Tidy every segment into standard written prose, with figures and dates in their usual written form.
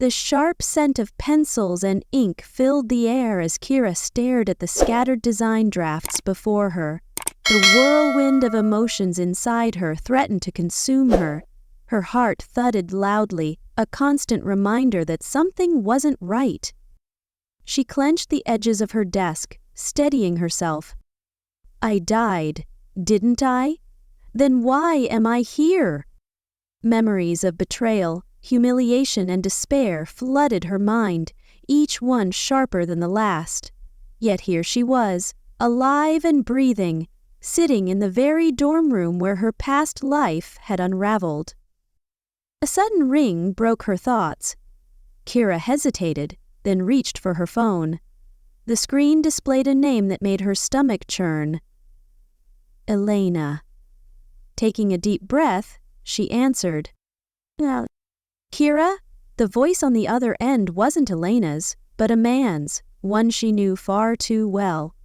The sharp scent of pencils and ink filled the air as Kira stared at the scattered design drafts before her. The whirlwind of emotions inside her threatened to consume her. Her heart thudded loudly, a constant reminder that something wasn't right. She clenched the edges of her desk, steadying herself. I died, didn't I? Then why am I here? Memories of betrayal, humiliation, and despair flooded her mind, each one sharper than the last. Yet here she was, alive and breathing, sitting in the very dorm room where her past life had unraveled. A sudden ring broke her thoughts. Kira hesitated, then reached for her phone. The screen displayed a name that made her stomach churn. Elena. Taking a deep breath, she answered. Kira? The voice on the other end wasn't Elena's, but a man's, one she knew far too well.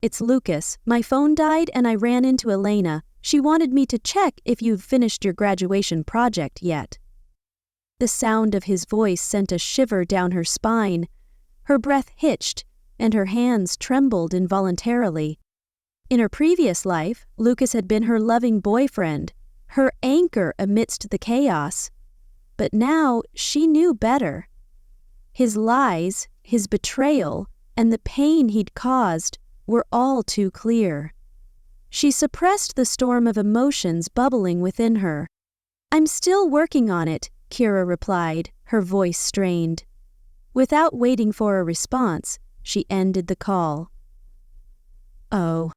It's Lucas. My phone died and I ran into Elena. She wanted me to check if you've finished your graduation project yet. The sound of his voice sent a shiver down her spine. Her breath hitched, and her hands trembled involuntarily. In her previous life, Lucas had been her loving boyfriend, her anchor amidst the chaos. But now she knew better. His lies, his betrayal, and the pain he'd caused were all too clear. She suppressed the storm of emotions bubbling within her. I'm still working on it, Kira replied, her voice strained. Without waiting for a response, she ended the call. Oh.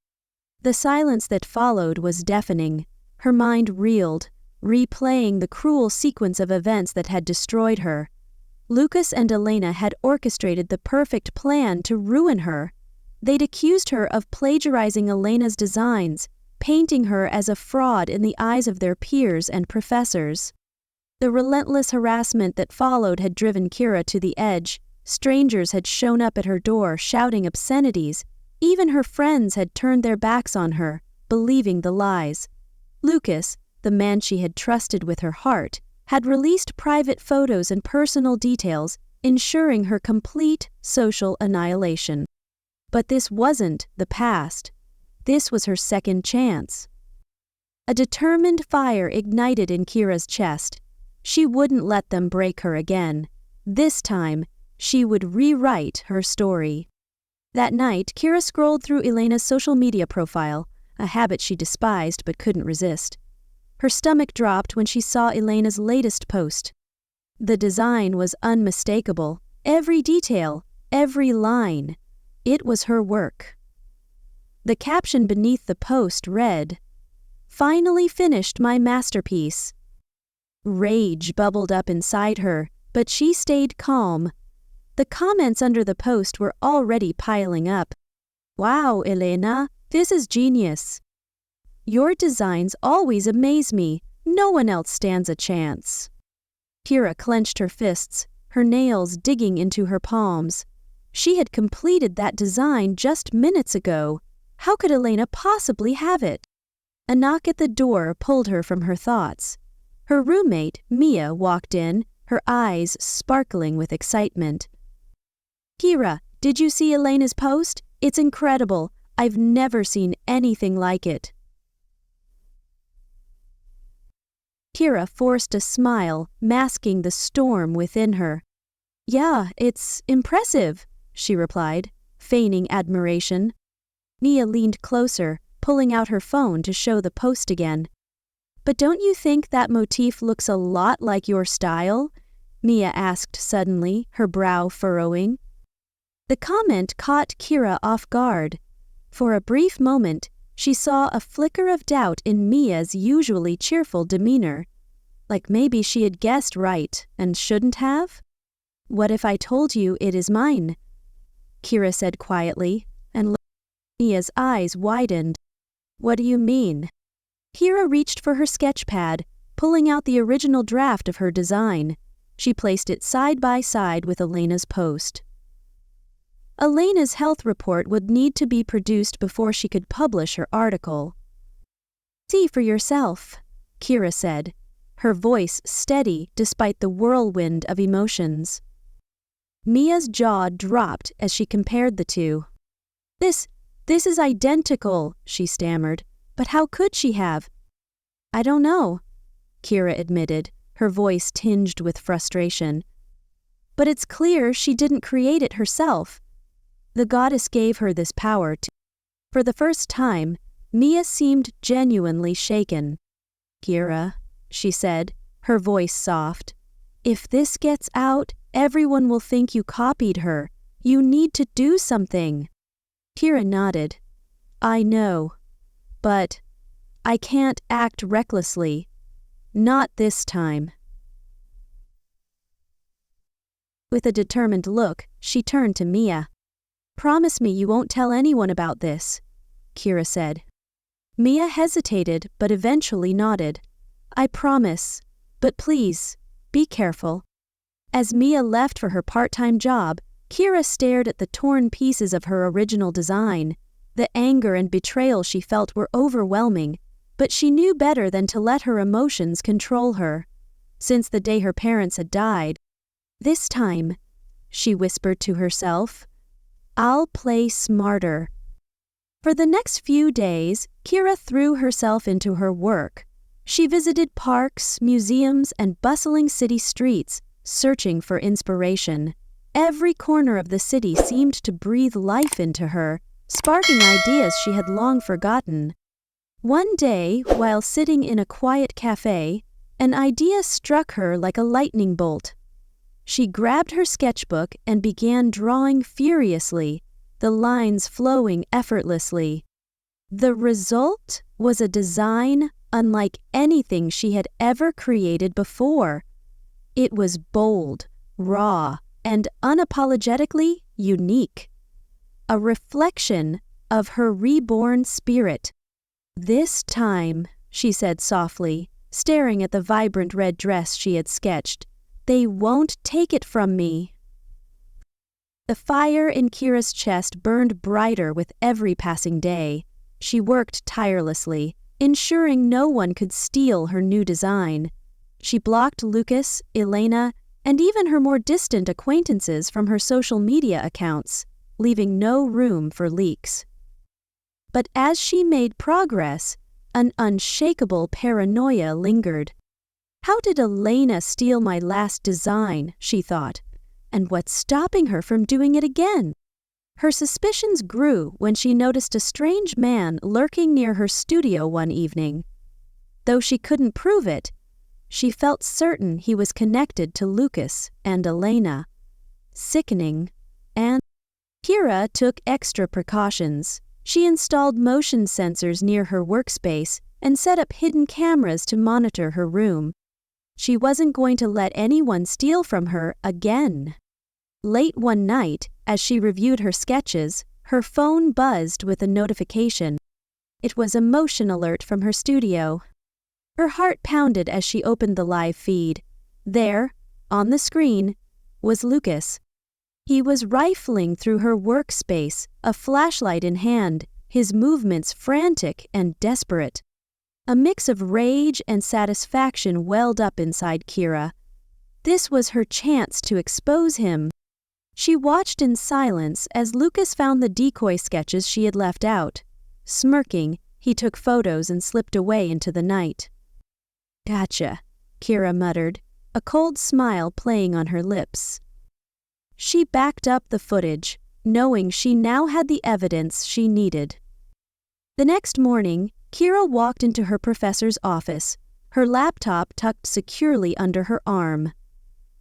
The silence that followed was deafening. Her mind reeled, replaying the cruel sequence of events that had destroyed her. Lucas and Elena had orchestrated the perfect plan to ruin her. They'd accused her of plagiarizing Elena's designs, painting her as a fraud in the eyes of their peers and professors. The relentless harassment that followed had driven Kira to the edge. Strangers had shown up at her door shouting obscenities. Even her friends had turned their backs on her, believing the lies. Lucas, the man she had trusted with her heart, had released private photos and personal details, ensuring her complete social annihilation. But this wasn't the past. This was her second chance. A determined fire ignited in Kira's chest. She wouldn't let them break her again. This time, she would rewrite her story. That night, Kira scrolled through Elena's social media profile, a habit she despised but couldn't resist. Her stomach dropped when she saw Elena's latest post. The design was unmistakable. Every detail, every line. It was her work. The caption beneath the post read, "Finally finished my masterpiece." Rage bubbled up inside her, but she stayed calm. The comments under the post were already piling up. Wow, Elena, this is genius. Your designs always amaze me. No one else stands a chance. Kira clenched her fists, her nails digging into her palms. She had completed that design just minutes ago. How could Elena possibly have it? A knock at the door pulled her from her thoughts. Her roommate, Mia, walked in, her eyes sparkling with excitement. Kira, did you see Elena's post? It's incredible. I've never seen anything like it. Kira forced a smile, masking the storm within her. Yeah, it's impressive, she replied, feigning admiration. Mia leaned closer, pulling out her phone to show the post again. But don't you think that motif looks a lot like your style? Mia asked suddenly, her brow furrowing. The comment caught Kira off guard. For a brief moment, she saw a flicker of doubt in Mia's usually cheerful demeanor. Like maybe she had guessed right and shouldn't have? What if I told you it is mine? Kira said quietly, and Mia's eyes widened. What do you mean? Kira reached for her sketch pad, pulling out the original draft of her design. She placed it side by side with Elena's post. Elena's health report would need to be produced before she could publish her article. See for yourself, Kira said. her voice steady despite the whirlwind of emotions. Mia's jaw dropped as she compared the two. This is identical, she stammered. But how could she have? I don't know, Kira admitted, her voice tinged with frustration. But it's clear she didn't create it herself. The goddess gave her this power to. For the first time, Mia seemed genuinely shaken. Kira, she said, her voice soft. If this gets out, everyone will think you copied her. You need to do something. Kira nodded. I know. But I can't act recklessly. Not this time. With a determined look, she turned to Mia. Promise me you won't tell anyone about this, Kira said. Mia hesitated but eventually nodded. I promise, but please, be careful. As Mia left for her part-time job, Kira stared at the torn pieces of her original design. The anger and betrayal she felt were overwhelming, but she knew better than to let her emotions control her. Since the day her parents had died, this time, she whispered to herself, I'll play smarter. For the next few days, Kira threw herself into her work. She visited parks, museums, and bustling city streets, searching for inspiration. Every corner of the city seemed to breathe life into her, sparking ideas she had long forgotten. One day, while sitting in a quiet cafe, an idea struck her like a lightning bolt. She grabbed her sketchbook and began drawing furiously, the lines flowing effortlessly. The result was a design unlike anything she had ever created before. It was bold, raw, and unapologetically unique. A reflection of her reborn spirit. This time, she said softly, staring at the vibrant red dress she had sketched, they won't take it from me. The fire in Kira's chest burned brighter with every passing day. She worked tirelessly, ensuring no one could steal her new design. She blocked Lucas, Elena, and even her more distant acquaintances from her social media accounts, leaving no room for leaks. But as she made progress, an unshakable paranoia lingered. How did Elena steal my last design, she thought, and what's stopping her from doing it again? Her suspicions grew when she noticed a strange man lurking near her studio one evening. Though she couldn't prove it, she felt certain he was connected to Lucas and Elena. Sickening, and Kira took extra precautions. She installed motion sensors near her workspace and set up hidden cameras to monitor her room. She wasn't going to let anyone steal from her again. Late one night, as she reviewed her sketches, her phone buzzed with a notification. It was a motion alert from her studio. Her heart pounded as she opened the live feed. There, on the screen, was Lucas. He was rifling through her workspace, a flashlight in hand, his movements frantic and desperate. A mix of rage and satisfaction welled up inside Kira. This was her chance to expose him. She watched in silence as Lucas found the decoy sketches she had left out. Smirking, he took photos and slipped away into the night. Gotcha, Kira muttered, a cold smile playing on her lips. She backed up the footage, knowing she now had the evidence she needed. The next morning, Kira walked into her professor's office, her laptop tucked securely under her arm.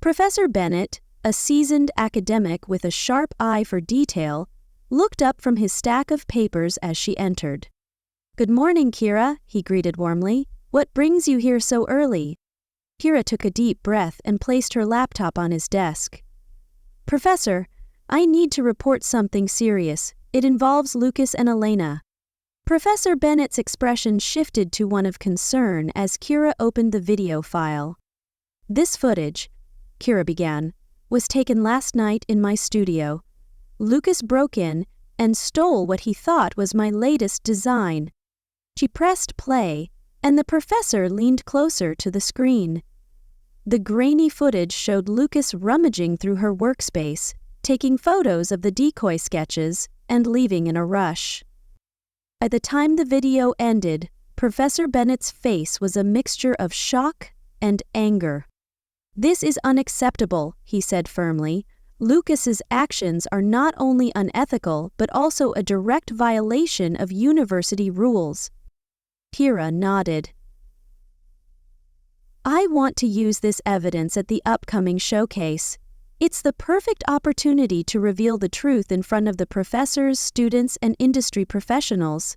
Professor Bennett, a seasoned academic with a sharp eye for detail, looked up from his stack of papers as she entered. Good morning, Kira, he greeted warmly. What brings you here so early? Kira took a deep breath and placed her laptop on his desk. Professor, I need to report something serious. It involves Lucas and Elena. Professor Bennett's expression shifted to one of concern as Kira opened the video file. This footage, Kira began, was taken last night in my studio. Lucas broke in and stole what he thought was my latest design. She pressed play, and the professor leaned closer to the screen. The grainy footage showed Lucas rummaging through her workspace, taking photos of the decoy sketches, and leaving in a rush. By the time the video ended, Professor Bennett's face was a mixture of shock and anger. "This is unacceptable," he said firmly. "Lucas's actions are not only unethical but also a direct violation of university rules." Kira nodded. "I want to use this evidence at the upcoming showcase. It's the perfect opportunity to reveal the truth in front of the professors, students, and industry professionals."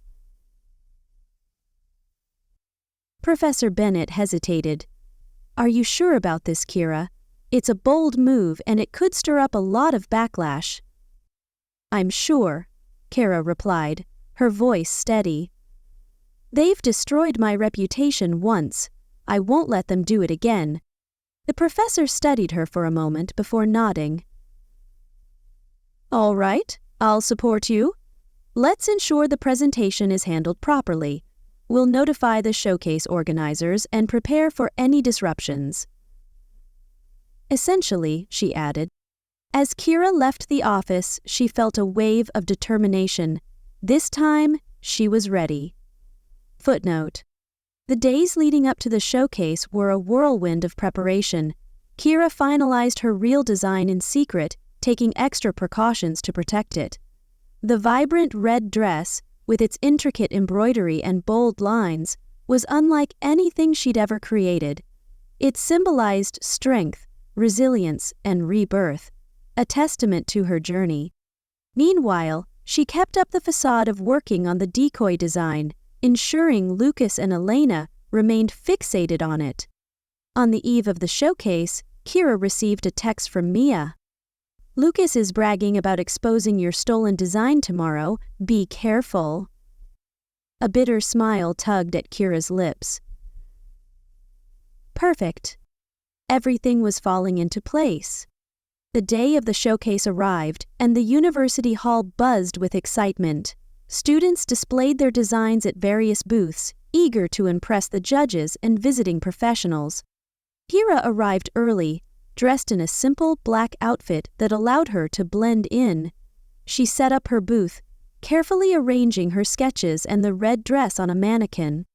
Professor Bennett hesitated. "Are you sure about this, Kira? It's a bold move and it could stir up a lot of backlash." "I'm sure," Kira replied, her voice steady. "They've destroyed my reputation once. I won't let them do it again." The professor studied her for a moment before nodding. "All right, I'll support you. Let's ensure the presentation is handled properly. We'll notify the showcase organizers and prepare for any disruptions." Essentially, she added. As Kira left the office, she felt a wave of determination. This time, she was ready. Footnote: the days leading up to the showcase were a whirlwind of preparation. Kira finalized her real design in secret, taking extra precautions to protect it. The vibrant red dress, with its intricate embroidery and bold lines, was unlike anything she'd ever created. It symbolized strength, resilience, and rebirth, a testament to her journey. Meanwhile, she kept up the facade of working on the decoy design, ensuring Lucas and Elena remained fixated on it. On the eve of the showcase, Kira received a text from Mia. "Lucas is bragging about exposing your stolen design tomorrow. Be careful." A bitter smile tugged at Kira's lips. Perfect. Everything was falling into place. The day of the showcase arrived, and the university hall buzzed with excitement. Students displayed their designs at various booths, eager to impress the judges and visiting professionals. Kira arrived early, dressed in a simple black outfit that allowed her to blend in. She set up her booth, carefully arranging her sketches and the red dress on a mannequin.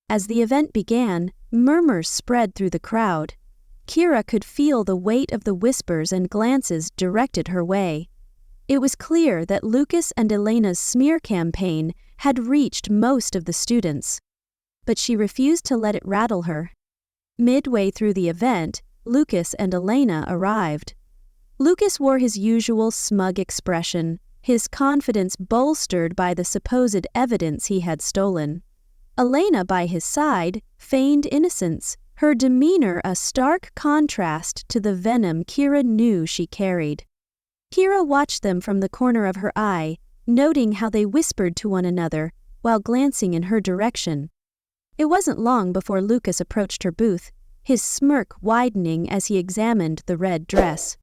As the event began, murmurs spread through the crowd. Kira could feel the weight of the whispers and glances directed her way. It was clear that Lucas and Elena's smear campaign had reached most of the students. But she refused to let it rattle her. Midway through the event, Lucas and Elena arrived. Lucas wore his usual smug expression, his confidence bolstered by the supposed evidence he had stolen. Elena, by his side, feigned innocence, her demeanor a stark contrast to the venom Kira knew she carried. Kira watched them from the corner of her eye, noting how they whispered to one another while glancing in her direction. It wasn't long before Lucas approached her booth, his smirk widening as he examined the red dress.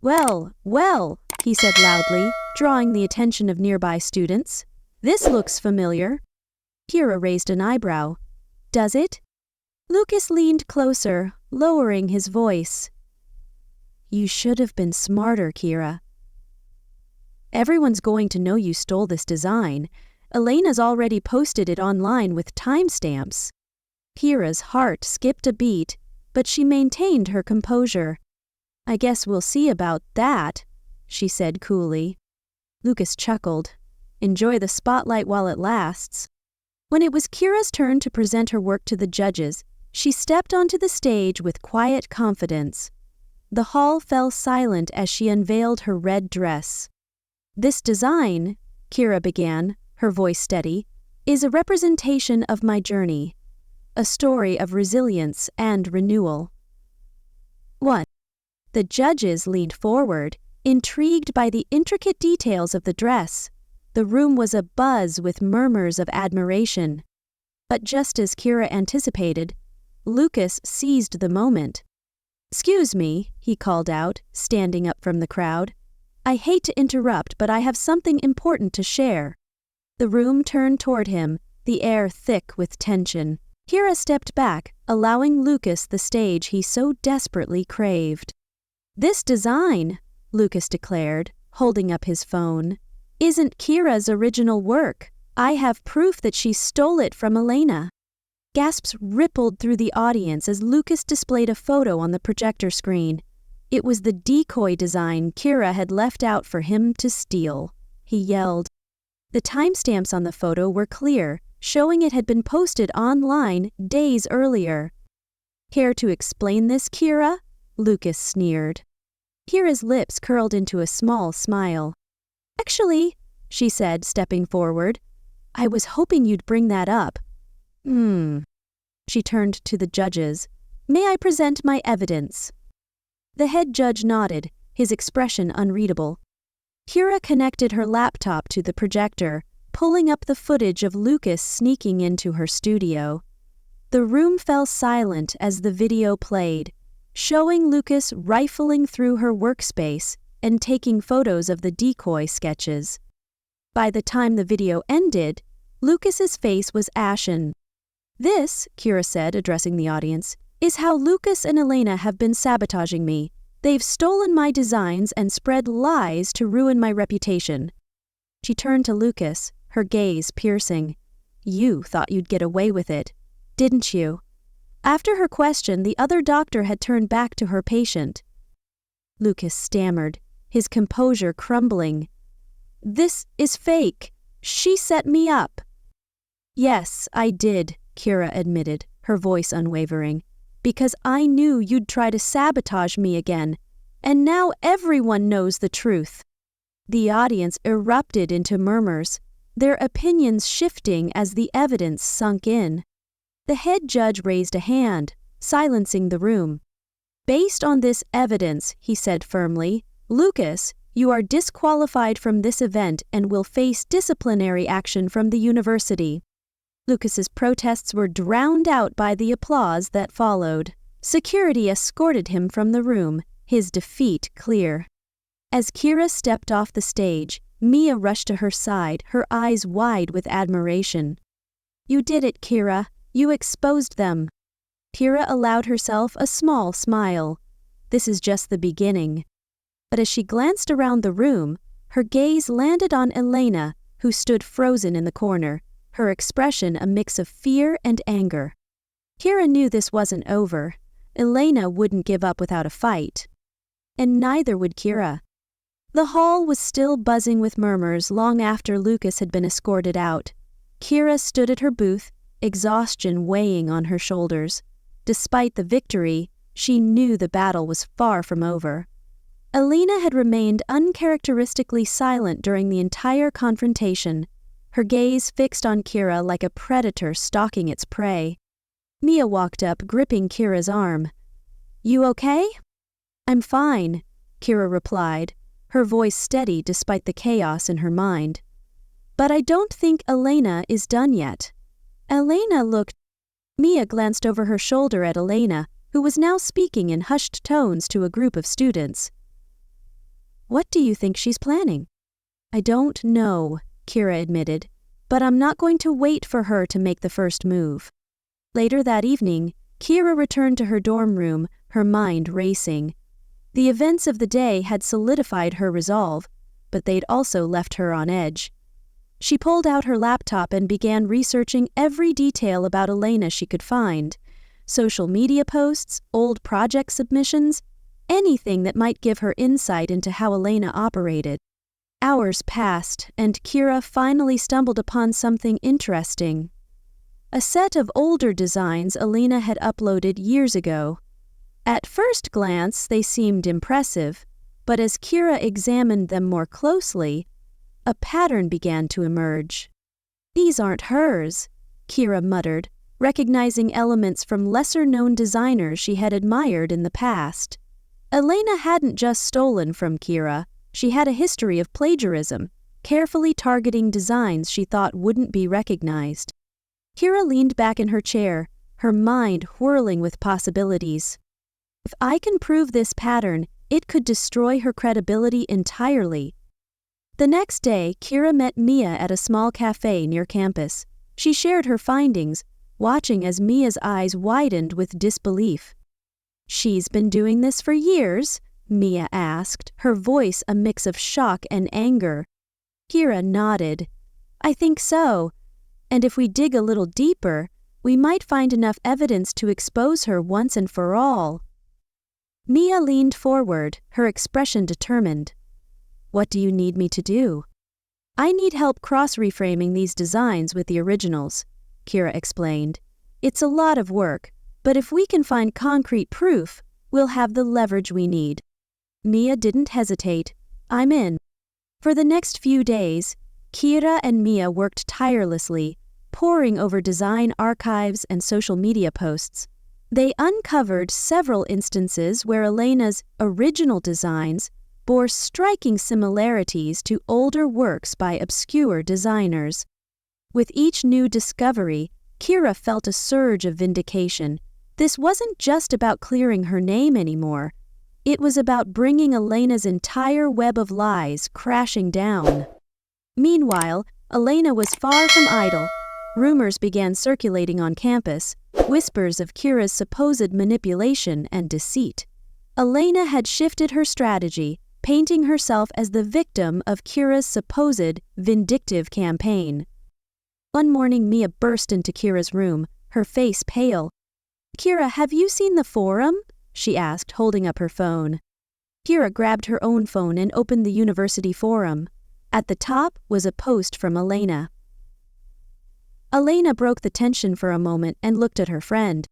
Well, well," he said loudly, drawing the attention of nearby students. "This looks familiar." Kira raised an eyebrow. "Does it?" Lucas leaned closer, lowering his voice. "You should have been smarter, Kira. Everyone's going to know you stole this design. Elena's already posted it online with timestamps." Kira's heart skipped a beat, but she maintained her composure. "I guess we'll see about that," she said coolly. Lucas chuckled. "Enjoy the spotlight while it lasts." When it was Kira's turn to present her work to the judges, she stepped onto the stage with quiet confidence. The hall fell silent as she unveiled her red dress. "This design," Kira began, her voice steady, "is a representation of my journey. A story of resilience and renewal." 1. The judges leaned forward, intrigued by the intricate details of the dress. The room was abuzz with murmurs of admiration. But just as Kira anticipated, Lucas seized the moment. "Excuse me," he called out, standing up from the crowd. "I hate to interrupt, but I have something important to share." The room turned toward him, the air thick with tension. Kira stepped back, allowing Lucas the stage he so desperately craved. "This design," Lucas declared, holding up his phone, "isn't Kira's original work. I have proof that she stole it from Elena." Gasps rippled through the audience as Lucas displayed a photo on the projector screen. It was the decoy design Kira had left out for him to steal. He yelled. The timestamps on the photo were clear, showing it had been posted online days earlier. "Care to explain this, Kira?" Lucas sneered. Kira's lips curled into a small smile. "Actually," she said, stepping forward, "I was hoping you'd bring that up." She turned to the judges. "May I present my evidence?" The head judge nodded, his expression unreadable. Kira connected her laptop to the projector, pulling up the footage of Lucas sneaking into her studio. The room fell silent as the video played, showing Lucas rifling through her workspace and taking photos of the decoy sketches. By the time the video ended, Lucas's face was ashen. "This," Kira said, addressing the audience, "is how Lucas and Elena have been sabotaging me. They've stolen my designs and spread lies to ruin my reputation." She turned to Lucas, her gaze piercing. "You thought you'd get away with it, didn't you?" After her question, the other doctor had turned back to her patient. Lucas stammered, his composure crumbling. "This is fake. She set me up." "Yes, I did," Kira admitted, her voice unwavering, "because I knew you'd try to sabotage me again, and now everyone knows the truth." The audience erupted into murmurs, their opinions shifting as the evidence sunk in. The head judge raised a hand, silencing the room. "Based on this evidence," he said firmly, "Lucas, you are disqualified from this event and will face disciplinary action from the university." Lucas's protests were drowned out by the applause that followed. Security escorted him from the room, his defeat clear. As Kira stepped off the stage, Mia rushed to her side, her eyes wide with admiration. "You did it, Kira. You exposed them." Kira allowed herself a small smile. This is just the beginning. But as she glanced around the room, her gaze landed on Elena, who stood frozen in the corner, her expression a mix of fear and anger. Kira knew this wasn't over. Elena wouldn't give up without a fight. And neither would Kira. The hall was still buzzing with murmurs long after Lucas had been escorted out. Kira stood at her booth, exhaustion weighing on her shoulders. Despite the victory, she knew the battle was far from over. Elena had remained uncharacteristically silent during the entire confrontation, her gaze fixed on Kira like a predator stalking its prey. Mia walked up, gripping Kira's arm. "You okay?" "I'm fine," Kira replied, her voice steady despite the chaos in her mind. "But I don't think Elena is done yet." Elena looked. Mia glanced over her shoulder at Elena, who was now speaking in hushed tones to a group of students. "What do you think she's planning?" "I don't know," Kira admitted, "but I'm not going to wait for her to make the first move." Later that evening, Kira returned to her dorm room, her mind racing. The events of the day had solidified her resolve, but they'd also left her on edge. She pulled out her laptop and began researching every detail about Elena she could find. Social media posts, old project submissions, anything that might give her insight into how Elena operated. Hours passed, and Kira finally stumbled upon something interesting. A set of older designs Elena had uploaded years ago. At first glance, they seemed impressive, but as Kira examined them more closely, a pattern began to emerge. "These aren't hers," Kira muttered, recognizing elements from lesser-known designers she had admired in the past. Elena hadn't just stolen from Kira, she had a history of plagiarism, carefully targeting designs she thought wouldn't be recognized. Kira leaned back in her chair, her mind whirling with possibilities. If I can prove this pattern, it could destroy her credibility entirely. The next day, Kira met Mia at a small cafe near campus. She shared her findings, watching as Mia's eyes widened with disbelief. "She's been doing this for years?" Mia asked, her voice a mix of shock and anger. Kira nodded. "I think so. And if we dig a little deeper, we might find enough evidence to expose her once and for all." Mia leaned forward, her expression determined. "What do you need me to do?" "I need help cross-reframing these designs with the originals," Kira explained. "It's a lot of work, but if we can find concrete proof, we'll have the leverage we need." Mia didn't hesitate. "I'm in." For the next few days, Kira and Mia worked tirelessly, poring over design archives and social media posts. They uncovered several instances where Elena's original designs bore striking similarities to older works by obscure designers. With each new discovery, Kira felt a surge of vindication. This wasn't just about clearing her name anymore. It was about bringing Elena's entire web of lies crashing down. Meanwhile, Elena was far from idle. Rumors began circulating on campus, whispers of Kira's supposed manipulation and deceit. Elena had shifted her strategy, painting herself as the victim of Kira's supposed vindictive campaign. One morning, Mia burst into Kira's room, her face pale. "Kira, have you seen the forum?" she asked, holding up her phone. Kira grabbed her own phone and opened the university forum. At the top was a post from Elena. Elena broke the tension for a moment and looked at her friend.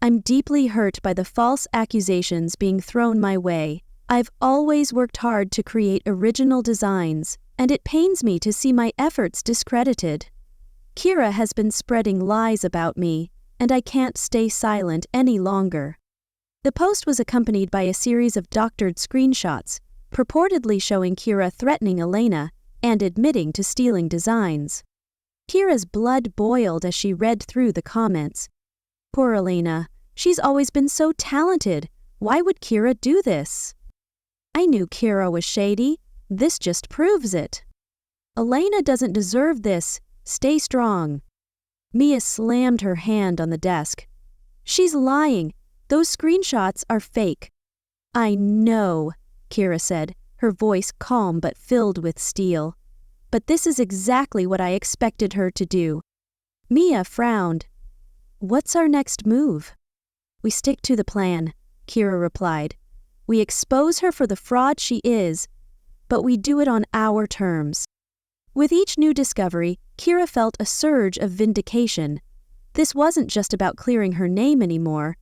"I'm deeply hurt by the false accusations being thrown my way. I've always worked hard to create original designs, and it pains me to see my efforts discredited. Kira has been spreading lies about me, and I can't stay silent any longer." The post was accompanied by a series of doctored screenshots, purportedly showing Kira threatening Elena and admitting to stealing designs. Kira's blood boiled as she read through the comments. "Poor Elena. She's always been so talented. Why would Kira do this?" "I knew Kira was shady. This just proves it." "Elena doesn't deserve this. Stay strong." Mia slammed her hand on the desk. "She's lying. Those screenshots are fake." "I know," Kira said, her voice calm but filled with steel. "But this is exactly what I expected her to do." Mia frowned. "What's our next move?" "We stick to the plan," Kira replied. "We expose her for the fraud she is, but we do it on our terms." With each new discovery, Kira felt a surge of vindication. This wasn't just about clearing her name anymore.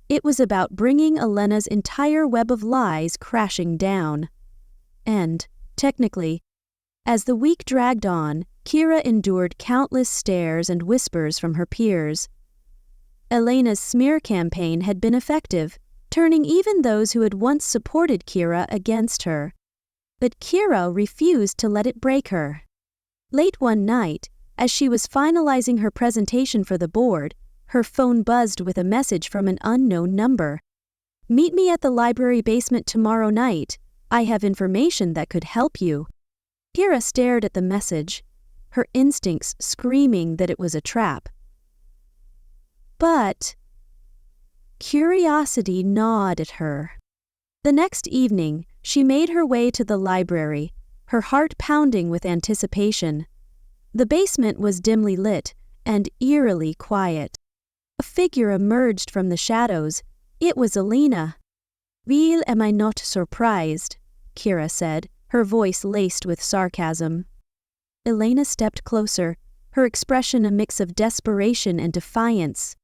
It was about bringing Elena's entire web of lies crashing down. And, technically, as the week dragged on, Kira endured countless stares and whispers from her peers. Elena's smear campaign had been effective, turning even those who had once supported Kira against her. But Kira refused to let it break her. Late one night, as she was finalizing her presentation for the board, her phone buzzed with a message from an unknown number. "Meet me at the library basement tomorrow night. I have information that could help you." Kira stared at the message, her instincts screaming that it was a trap. But curiosity gnawed at her. The next evening, she made her way to the library, her heart pounding with anticipation. The basement was dimly lit and eerily quiet. A figure emerged from the shadows. It was Elena. "Well, am I not surprised?" Kira said, her voice laced with sarcasm. Elena stepped closer, her expression a mix of desperation and defiance.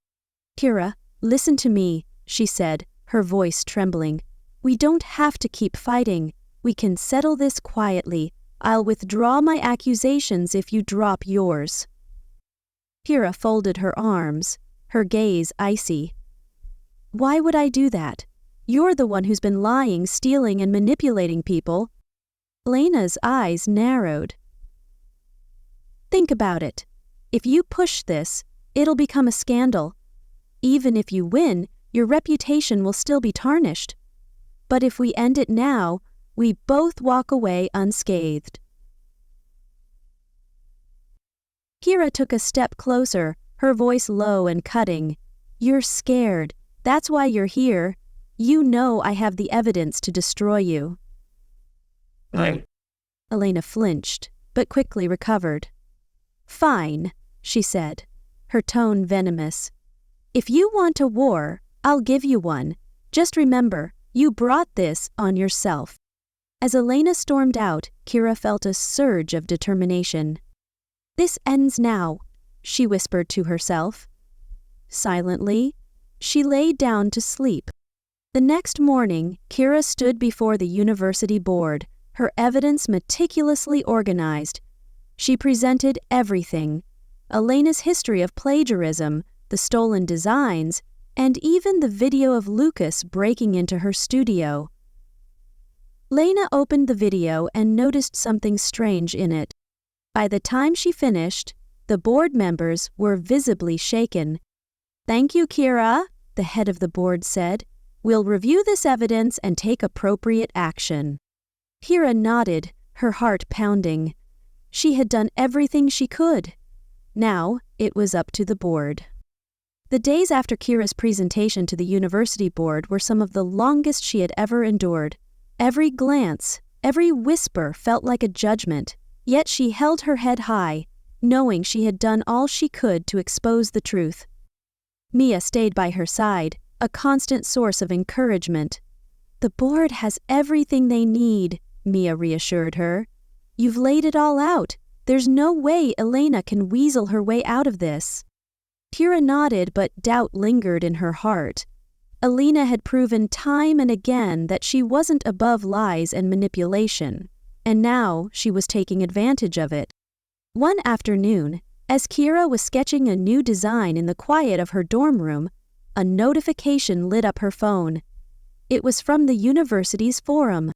"Kira, listen to me," she said, her voice trembling. "We don't have to keep fighting. We can settle this quietly. I'll withdraw my accusations if you drop yours." Kira folded her arms, her gaze icy. "Why would I do that? You're the one who's been lying, stealing, and manipulating people." Elena's eyes narrowed. "Think about it. If you push this, it'll become a scandal. Even if you win, your reputation will still be tarnished. But if we end it now, we both walk away unscathed." Kira took a step closer, her voice low and cutting. "You're scared. That's why you're here. You know I have the evidence to destroy you." Elena flinched, but quickly recovered. "Fine," she said, her tone venomous. "If you want a war, I'll give you one. Just remember, you brought this on yourself." As Elena stormed out, Kira felt a surge of determination. "This ends now," she whispered to herself. Silently, she laid down to sleep. The next morning, Kira stood before the university board, her evidence meticulously organized. She presented everything: Elena's history of plagiarism, the stolen designs, and even the video of Lucas breaking into her studio. Lena opened the video and noticed something strange in it. By the time she finished, the board members were visibly shaken. "Thank you, Kira," the head of the board said. "We'll review this evidence and take appropriate action." Kira nodded, her heart pounding. She had done everything she could. Now it was up to the board. The days after Kira's presentation to the university board were some of the longest she had ever endured. Every glance, every whisper felt like a judgment, yet she held her head high, knowing she had done all she could to expose the truth. Mia stayed by her side, a constant source of encouragement. "The board has everything they need," Mia reassured her. "You've laid it all out. There's no way Elena can weasel her way out of this." Kira nodded, but doubt lingered in her heart. Elena had proven time and again that she wasn't above lies and manipulation, and now she was taking advantage of it. One afternoon, as Kira was sketching a new design in the quiet of her dorm room, a notification lit up her phone. It was from the university's forum.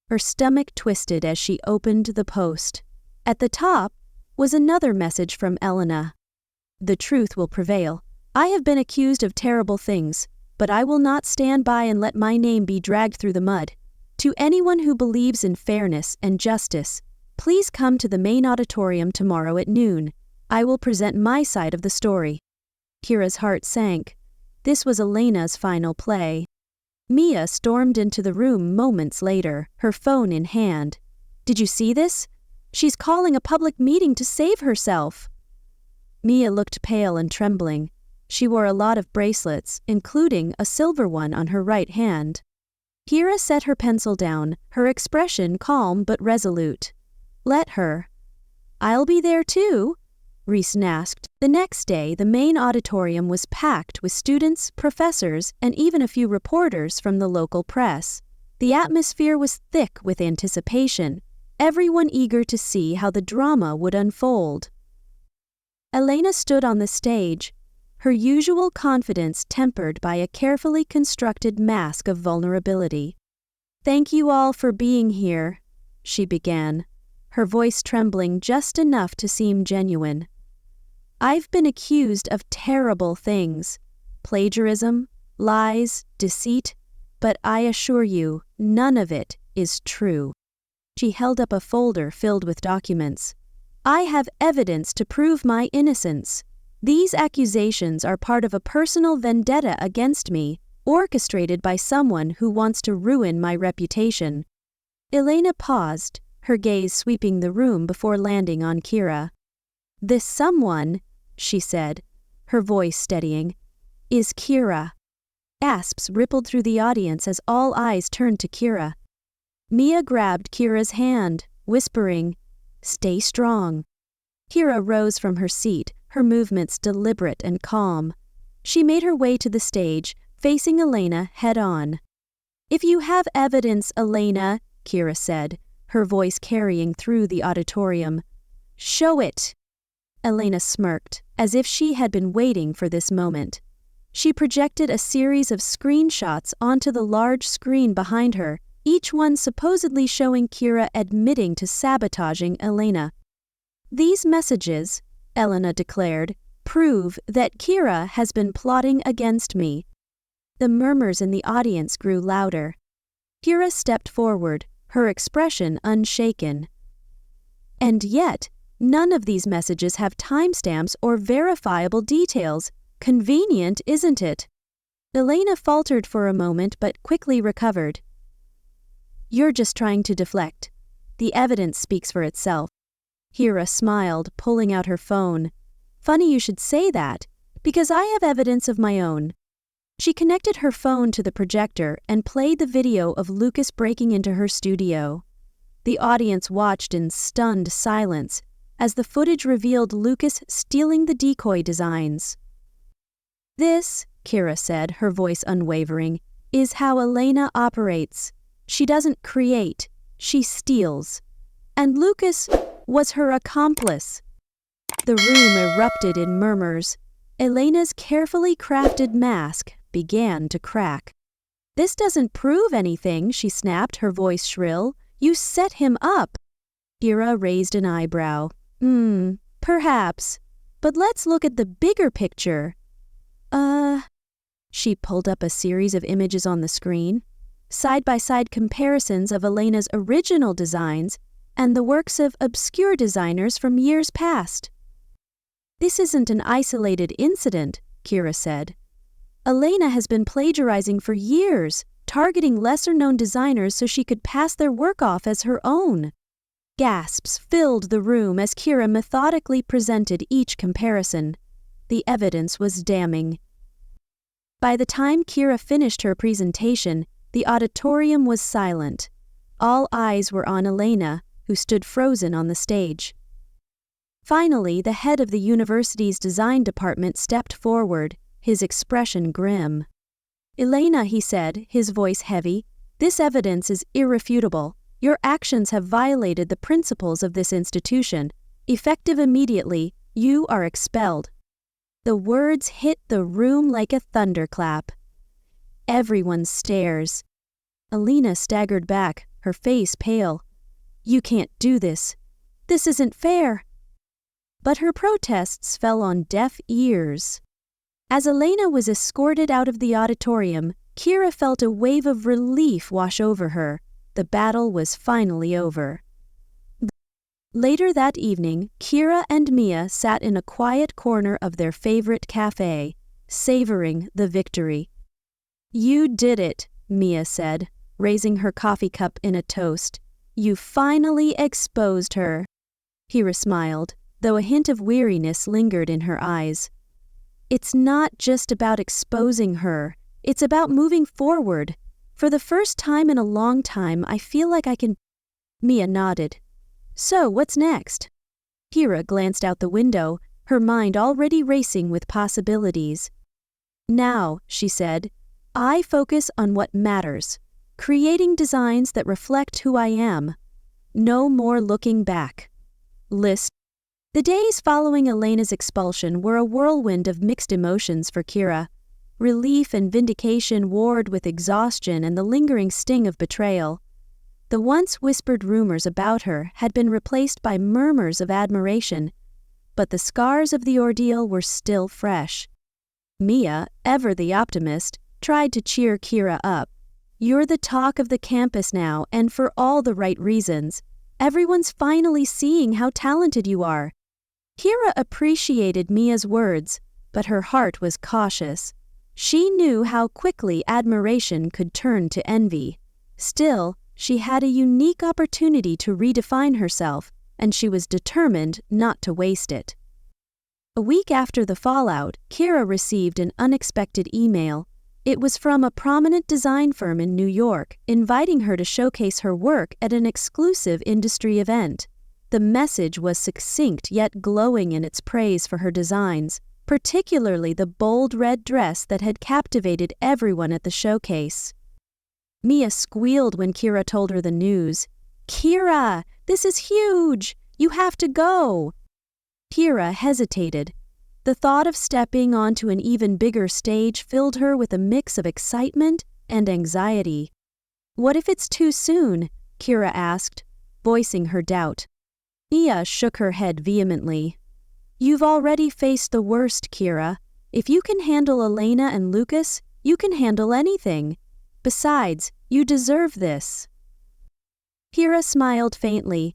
Her stomach twisted as she opened the post. At the top was another message from Elena. "The truth will prevail. I have been accused of terrible things, but I will not stand by and let my name be dragged through the mud. To anyone who believes in fairness and justice, please come to the main auditorium tomorrow at noon. I will present my side of the story." Kira's heart sank. This was Elena's final play. Mia stormed into the room moments later, her phone in hand. "Did you see this? She's calling a public meeting to save herself." Mia looked pale and trembling. She wore a lot of bracelets, including a silver one on her right hand. Kira set her pencil down, her expression calm but resolute. "Let her." "I'll be there too," Reese asked. The next day, the main auditorium was packed with students, professors, and even a few reporters from the local press. The atmosphere was thick with anticipation, everyone eager to see how the drama would unfold. Elena stood on the stage, her usual confidence tempered by a carefully constructed mask of vulnerability. "Thank you all for being here," she began, her voice trembling just enough to seem genuine. "I've been accused of terrible things, plagiarism, lies, deceit, but I assure you, none of it is true." She held up a folder filled with documents. "I have evidence to prove my innocence. These accusations are part of a personal vendetta against me, orchestrated by someone who wants to ruin my reputation." Elena paused, her gaze sweeping the room before landing on Kira. "This someone," she said, her voice steadying, "is Kira." Gasps rippled through the audience as all eyes turned to Kira. Mia grabbed Kira's hand, whispering, "Stay strong." Kira rose from her seat, her movements deliberate and calm. She made her way to the stage, facing Elena head-on. "If you have evidence, Elena," Kira said, her voice carrying through the auditorium, "show it." Elena smirked, as if she had been waiting for this moment. She projected a series of screenshots onto the large screen behind her, each one supposedly showing Kira admitting to sabotaging Elena. "These messages," Elena declared, "prove that Kira has been plotting against me." The murmurs in the audience grew louder. Kira stepped forward, her expression unshaken. "And yet, None of these messages have timestamps or verifiable details. Convenient, isn't it? Elena faltered for a moment but quickly recovered. You're just trying to deflect. The evidence speaks for itself. Kira smiled, pulling out her phone. Funny you should say that, because I have evidence of my own. She connected her phone to the projector and played the video of Lucas breaking into her studio. The audience watched in stunned silence as the footage revealed Lucas stealing the decoy designs. This, Kira said, her voice unwavering, is how Elena operates. She doesn't create, she steals. And Lucas was her accomplice. The room erupted in murmurs. Elena's carefully crafted mask began to crack. This doesn't prove anything, she snapped, her voice shrill. You set him up. Kira raised an eyebrow. Perhaps. But let's look at the bigger picture. She pulled up a series of images on the screen. Side-by-side comparisons of Elena's original designs and the works of obscure designers from years past. This isn't an isolated incident, Kira said. Elena has been plagiarizing for years, targeting lesser-known designers so she could pass their work off as her own. Gasps filled the room as Kira methodically presented each comparison. The evidence was damning. By the time Kira finished her presentation, the auditorium was silent. All eyes were on Elena, who stood frozen on the stage. Finally, the head of the university's design department stepped forward, his expression grim. Elena, he said, his voice heavy, this evidence is irrefutable. Your actions have violated the principles of this institution. Effective immediately, you are expelled. The words hit the room like a thunderclap. Everyone stares. Elena staggered back, her face pale. You can't do this. This isn't fair. But her protests fell on deaf ears. As Elena was escorted out of the auditorium, Kira felt a wave of relief wash over her. The battle was finally over. Later that evening, Kira and Mia sat in a quiet corner of their favorite cafe, savoring the victory. You did it, Mia said, raising her coffee cup in a toast. You finally exposed her. Kira smiled, though a hint of weariness lingered in her eyes. It's not just about exposing her. It's about moving forward. For the first time in a long time, I feel like I can... Mia nodded. So, what's next? Kira glanced out the window, her mind already racing with possibilities. Now, she said, I focus on what matters. Creating designs that reflect who I am. No more looking back. List. The days following Elena's expulsion were a whirlwind of mixed emotions for Kira. Relief and vindication warred with exhaustion and the lingering sting of betrayal. The once whispered rumors about her had been replaced by murmurs of admiration, but the scars of the ordeal were still fresh. Mia, ever the optimist, tried to cheer Kira up. You're the talk of the campus now, and for all the right reasons. Everyone's finally seeing how talented you are. Kira appreciated Mia's words, but her heart was cautious. She knew how quickly admiration could turn to envy. Still, she had a unique opportunity to redefine herself, and she was determined not to waste it. A week after the fallout, Kira received an unexpected email. It was from a prominent design firm in New York, inviting her to showcase her work at an exclusive industry event. The message was succinct yet glowing in its praise for her designs, particularly the bold red dress that had captivated everyone at the showcase. Mia squealed when Kira told her the news. Kira, this is huge! You have to go! Kira hesitated. The thought of stepping onto an even bigger stage filled her with a mix of excitement and anxiety. What if it's too soon? Kira asked, voicing her doubt. Mia shook her head vehemently. You've already faced the worst, Kira. If you can handle Elena and Lucas, you can handle anything. Besides, you deserve this. Kira smiled faintly.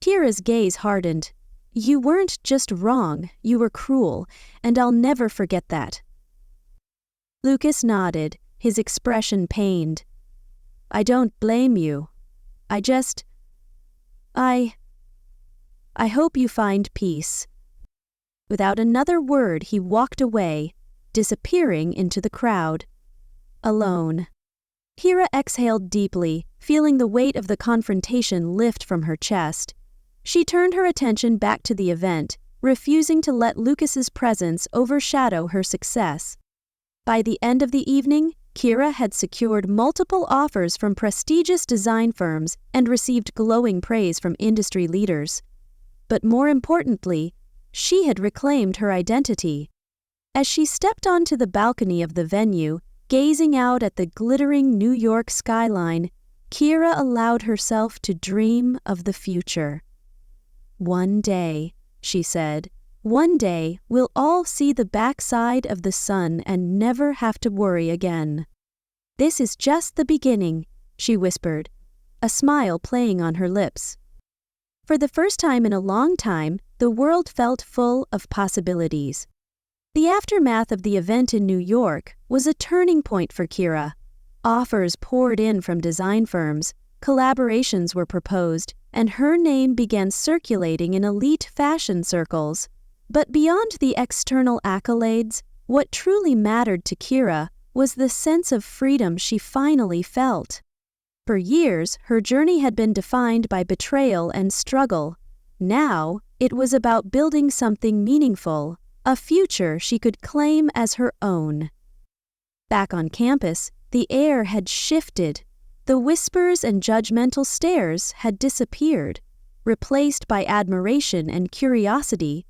Kira's gaze hardened. You weren't just wrong, you were cruel, and I'll never forget that. Lucas nodded, his expression pained. I don't blame you. I hope you find peace. Without another word, he walked away, disappearing into the crowd. Alone. Kira exhaled deeply, feeling the weight of the confrontation lift from her chest. She turned her attention back to the event, refusing to let Lucas's presence overshadow her success. By the end of the evening, Kira had secured multiple offers from prestigious design firms and received glowing praise from industry leaders. But more importantly, she had reclaimed her identity. As she stepped onto the balcony of the venue, gazing out at the glittering New York skyline, Kira allowed herself to dream of the future. One day, she said, one day we'll all see the backside of the sun and never have to worry again. This is just the beginning, she whispered, a smile playing on her lips. For the first time in a long time, the world felt full of possibilities. The aftermath of the event in New York was a turning point for Kira. Offers poured in from design firms, collaborations were proposed, and her name began circulating in elite fashion circles. But beyond the external accolades, what truly mattered to Kira was the sense of freedom she finally felt. For years, her journey had been defined by betrayal and struggle. Now, it was about building something meaningful, a future she could claim as her own. Back on campus, the air had shifted. The whispers and judgmental stares had disappeared, replaced by admiration and curiosity.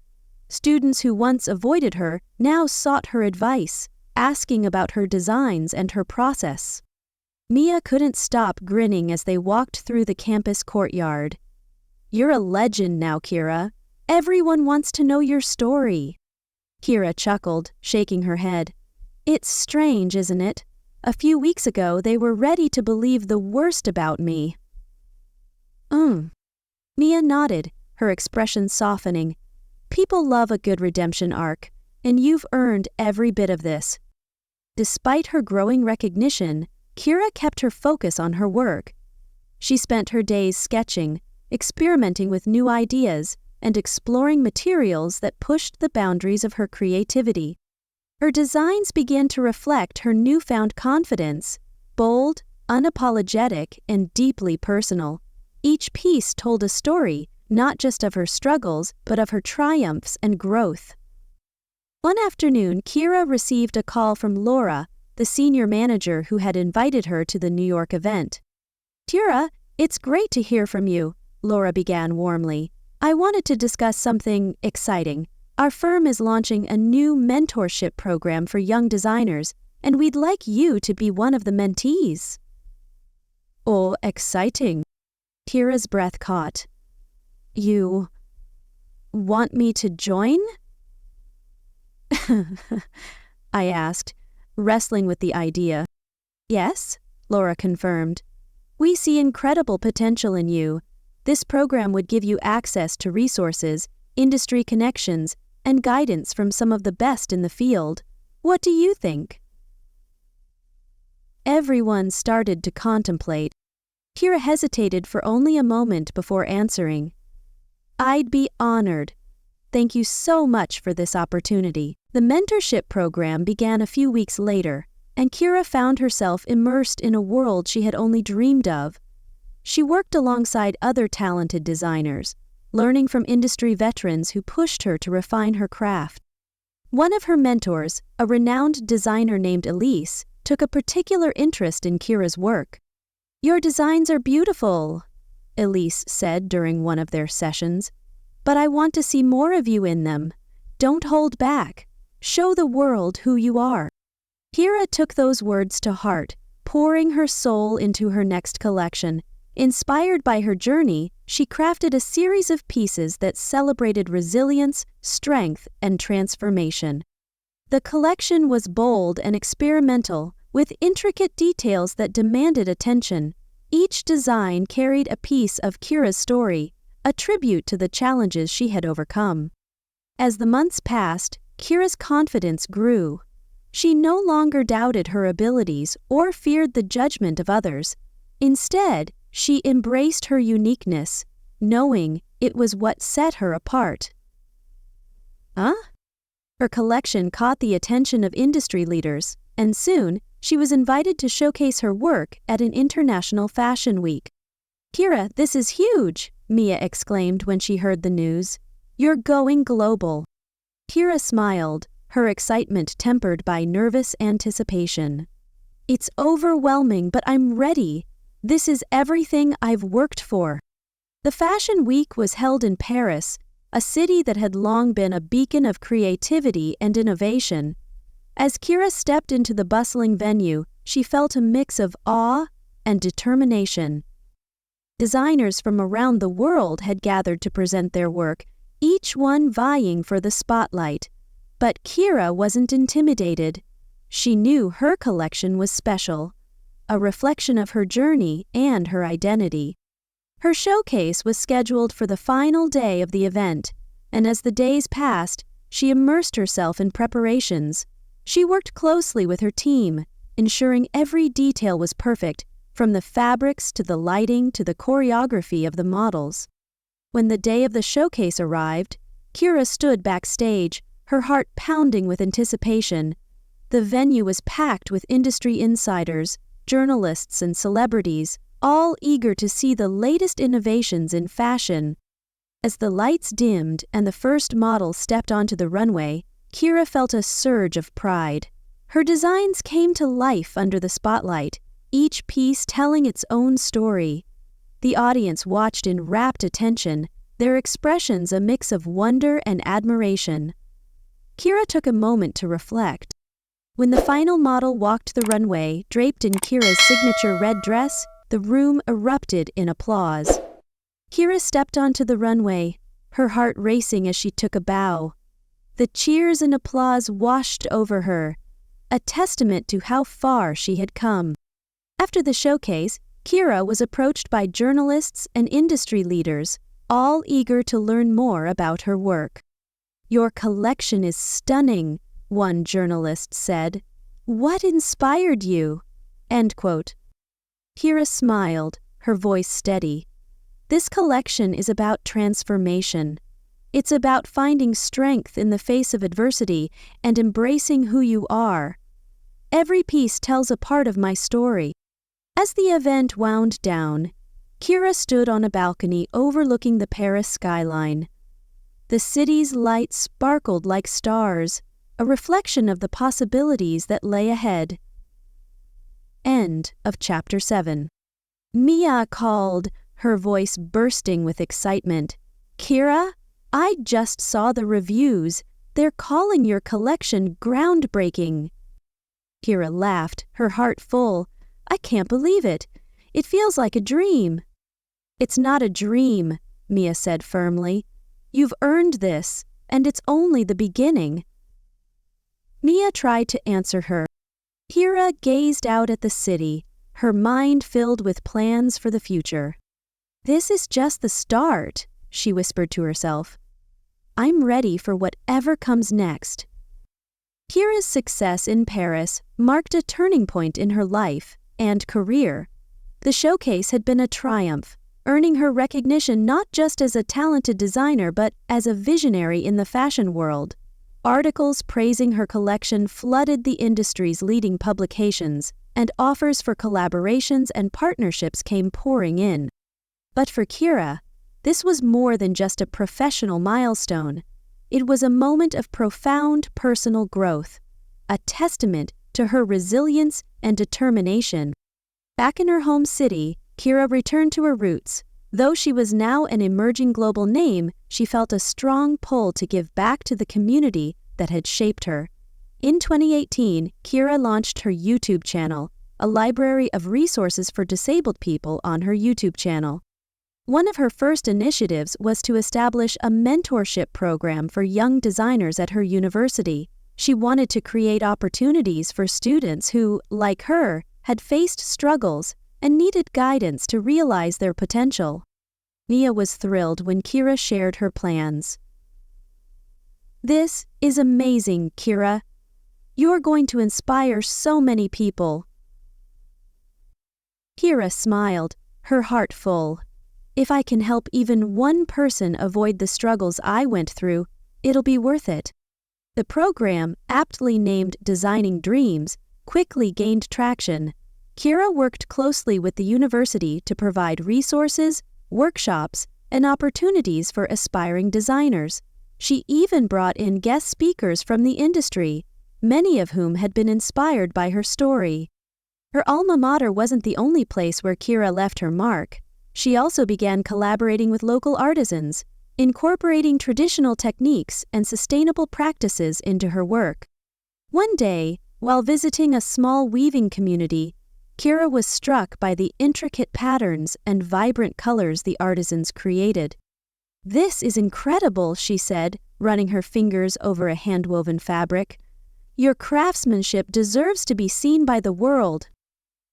Students who once avoided her now sought her advice, asking about her designs and her process. Mia couldn't stop grinning as they walked through the campus courtyard. You're a legend now, Kira. Everyone wants to know your story. Kira chuckled, shaking her head. It's strange, isn't it? A few weeks ago, they were ready to believe the worst about me. Mia nodded, her expression softening. People love a good redemption arc, and you've earned every bit of this. Despite her growing recognition, Kira kept her focus on her work. She spent her days sketching, experimenting with new ideas, and exploring materials that pushed the boundaries of her creativity. Her designs began to reflect her newfound confidence, bold, unapologetic, and deeply personal. Each piece told a story, not just of her struggles, but of her triumphs and growth. One afternoon, Kira received a call from Laura, the senior manager who had invited her to the New York event. Kira, it's great to hear from you, Laura began warmly. I wanted to discuss something exciting. Our firm is launching a new mentorship program for young designers, and we'd like you to be one of the mentees. Oh, exciting. Kira's breath caught. You want me to join? I asked, wrestling with the idea. Yes, Laura confirmed. We see incredible potential in you. This program would give you access to resources, industry connections, and guidance from some of the best in the field. What do you think? Everyone started to contemplate. Kira hesitated for only a moment before answering. I'd be honored. Thank you so much for this opportunity. The mentorship program began a few weeks later, and Kira found herself immersed in a world she had only dreamed of. She worked alongside other talented designers, learning from industry veterans who pushed her to refine her craft. One of her mentors, a renowned designer named Elise, took a particular interest in Kira's work. Your designs are beautiful, Elise said during one of their sessions, but I want to see more of you in them. Don't hold back. Show the world who you are. Kira took those words to heart, pouring her soul into her next collection. Inspired by her journey, she crafted a series of pieces that celebrated resilience, strength, and transformation. The collection was bold and experimental, with intricate details that demanded attention. Each design carried a piece of Kira's story, a tribute to the challenges she had overcome. As the months passed, Kira's confidence grew. She no longer doubted her abilities or feared the judgment of others. Instead, she embraced her uniqueness, knowing it was what set her apart. Her collection caught the attention of industry leaders, and soon she was invited to showcase her work at an international fashion week. "Kira, this is huge!" Mia exclaimed when she heard the news. "You're going global." Kira smiled, her excitement tempered by nervous anticipation. "It's overwhelming, but I'm ready. This is everything I've worked for." The Fashion Week was held in Paris, a city that had long been a beacon of creativity and innovation. As Kira stepped into the bustling venue, she felt a mix of awe and determination. Designers from around the world had gathered to present their work, each one vying for the spotlight. But Kira wasn't intimidated. She knew her collection was special, a reflection of her journey and her identity. Her showcase was scheduled for the final day of the event, and as the days passed, she immersed herself in preparations. She worked closely with her team, ensuring every detail was perfect, from the fabrics to the lighting to the choreography of the models. When the day of the showcase arrived, Kira stood backstage, her heart pounding with anticipation. The venue was packed with industry insiders, journalists, and celebrities, all eager to see the latest innovations in fashion. As the lights dimmed and the first model stepped onto the runway, Kira felt a surge of pride. Her designs came to life under the spotlight, each piece telling its own story. The audience watched in rapt attention, their expressions a mix of wonder and admiration. Kira took a moment to reflect. When the final model walked the runway, draped in Kira's signature red dress, the room erupted in applause. Kira stepped onto the runway, her heart racing as she took a bow. The cheers and applause washed over her, a testament to how far she had come. After the showcase, Kira was approached by journalists and industry leaders, all eager to learn more about her work. "Your collection is stunning," one journalist said. "What inspired you?" End quote. Kira smiled, her voice steady. "This collection is about transformation. It's about finding strength in the face of adversity and embracing who you are. Every piece tells a part of my story." As the event wound down, Kira stood on a balcony overlooking the Paris skyline. The city's lights sparkled like stars, a reflection of the possibilities that lay ahead. End of Chapter 7. Mia called, her voice bursting with excitement. "Kira, I just saw the reviews. They're calling your collection groundbreaking." Kira laughed, her heart full. "I can't believe it. It feels like a dream." "It's not a dream," Mia said firmly. "You've earned this, and it's only the beginning." Mia tried to answer her. Kira gazed out at the city, her mind filled with plans for the future. "This is just the start," she whispered to herself. "I'm ready for whatever comes next." Kira's success in Paris marked a turning point in her life and career. The showcase had been a triumph, earning her recognition not just as a talented designer but as a visionary in the fashion world. Articles praising her collection flooded the industry's leading publications, and offers for collaborations and partnerships came pouring in. But for Kira, this was more than just a professional milestone. It was a moment of profound personal growth, a testament to her resilience and determination. Back in her home city, Kira returned to her roots. Though she was now an emerging global name, she felt a strong pull to give back to the community that had shaped her. In 2018, Kira launched her YouTube channel, a library of resources for disabled people on her YouTube channel. One of her first initiatives was to establish a mentorship program for young designers at her university. She wanted to create opportunities for students who, like her, had faced struggles and needed guidance to realize their potential. Mia was thrilled when Kira shared her plans. "This is amazing, Kira. You're going to inspire so many people." Kira smiled, her heart full. "If I can help even one person avoid the struggles I went through, it'll be worth it." The program, aptly named Designing Dreams, quickly gained traction. Kira worked closely with the university to provide resources, workshops, and opportunities for aspiring designers. She even brought in guest speakers from the industry, many of whom had been inspired by her story. Her alma mater wasn't the only place where Kira left her mark. She also began collaborating with local artisans, incorporating traditional techniques and sustainable practices into her work. One day, while visiting a small weaving community, Kira was struck by the intricate patterns and vibrant colors the artisans created. "This is incredible," she said, running her fingers over a hand-woven fabric. "Your craftsmanship deserves to be seen by the world."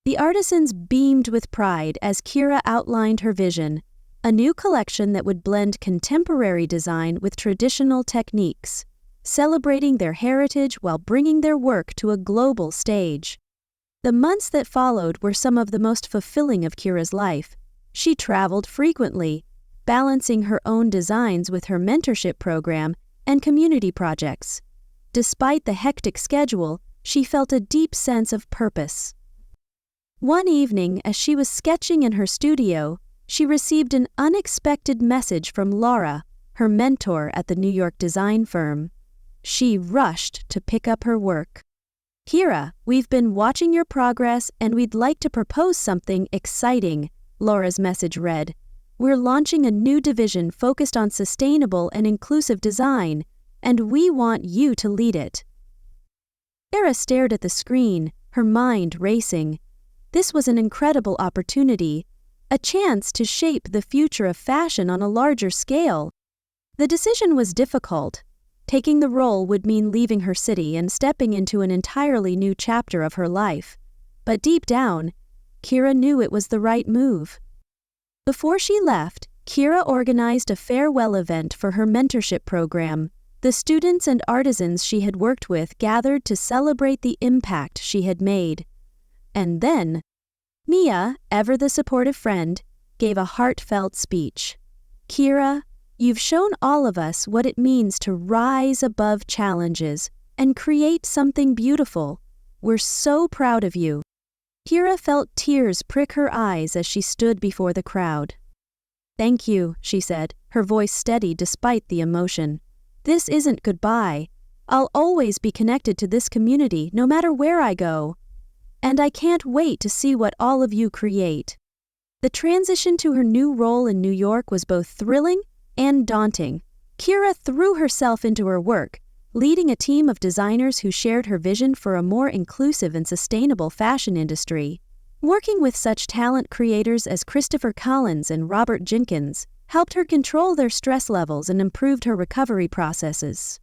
The artisans beamed with pride as Kira outlined her vision, a new collection that would blend contemporary design with traditional techniques, celebrating their heritage while bringing their work to a global stage. The months that followed were some of the most fulfilling of Kira's life. She traveled frequently, balancing her own designs with her mentorship program and community projects. Despite the hectic schedule, she felt a deep sense of purpose. One evening, as she was sketching in her studio, she received an unexpected message from Laura, her mentor at the New York design firm. She rushed to pick up her work. "Kira, we've been watching your progress and we'd like to propose something exciting," Laura's message read. "We're launching a new division focused on sustainable and inclusive design, and we want you to lead it." Kira stared at the screen, her mind racing. This was an incredible opportunity, a chance to shape the future of fashion on a larger scale. The decision was difficult. Taking the role would mean leaving her city and stepping into an entirely new chapter of her life. But deep down, Kira knew it was the right move. Before she left, Kira organized a farewell event for her mentorship program. The students and artisans she had worked with gathered to celebrate the impact she had made. And then, Mia, ever the supportive friend, gave a heartfelt speech. "Kira, you've shown all of us what it means to rise above challenges and create something beautiful. We're so proud of you." Kira felt tears prick her eyes as she stood before the crowd. "Thank you," she said, her voice steady despite the emotion. "This isn't goodbye. I'll always be connected to this community no matter where I go. And I can't wait to see what all of you create." The transition to her new role in New York was both thrilling and daunting. Kira threw herself into her work, leading a team of designers who shared her vision for a more inclusive and sustainable fashion industry. Working with such talent creators as Christopher Collins and Robert Jenkins helped her control their stress levels and improved her recovery processes.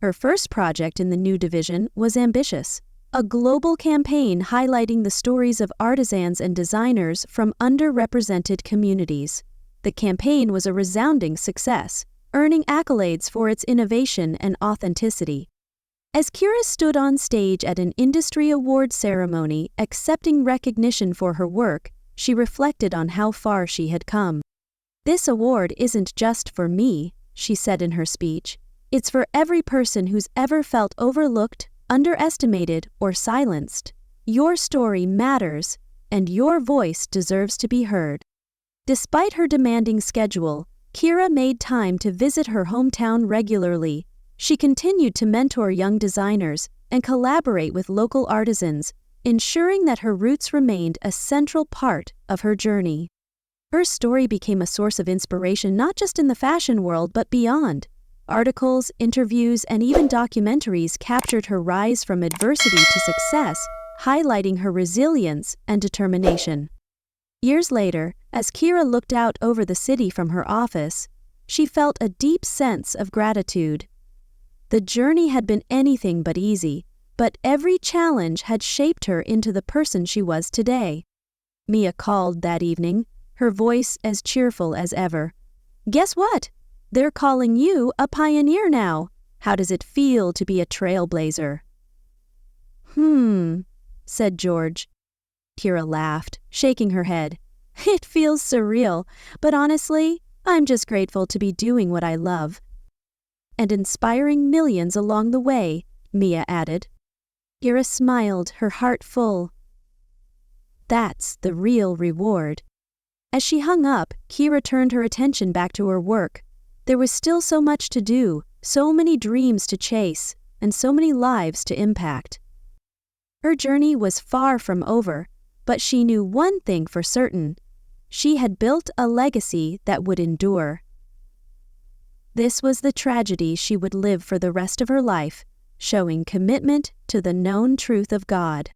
Her first project in the new division was ambitious, a global campaign highlighting the stories of artisans and designers from underrepresented communities. The campaign was a resounding success, earning accolades for its innovation and authenticity. As Kira stood on stage at an industry award ceremony accepting recognition for her work, she reflected on how far she had come. "This award isn't just for me," she said in her speech. "It's for every person who's ever felt overlooked, underestimated, or silenced. Your story matters, and your voice deserves to be heard." Despite her demanding schedule, Kira made time to visit her hometown regularly. She continued to mentor young designers and collaborate with local artisans, ensuring that her roots remained a central part of her journey. Her story became a source of inspiration not just in the fashion world but beyond. Articles, interviews, and even documentaries captured her rise from adversity to success, highlighting her resilience and determination. Years later, as Kira looked out over the city from her office, she felt a deep sense of gratitude. The journey had been anything but easy, but every challenge had shaped her into the person she was today. Mia called that evening, her voice as cheerful as ever. "Guess what? They're calling you a pioneer now. How does it feel to be a trailblazer?" Said George. Kira laughed, shaking her head. "It feels surreal, but honestly, I'm just grateful to be doing what I love. And inspiring millions along the way," Mia added. Kira smiled, her heart full. That's the real reward. As she hung up, Kira turned her attention back to her work. There was still so much to do, so many dreams to chase, and so many lives to impact. Her journey was far from over, but she knew one thing for certain. She had built a legacy that would endure. This was the tragedy she would live for the rest of her life, showing commitment to the known truth of God.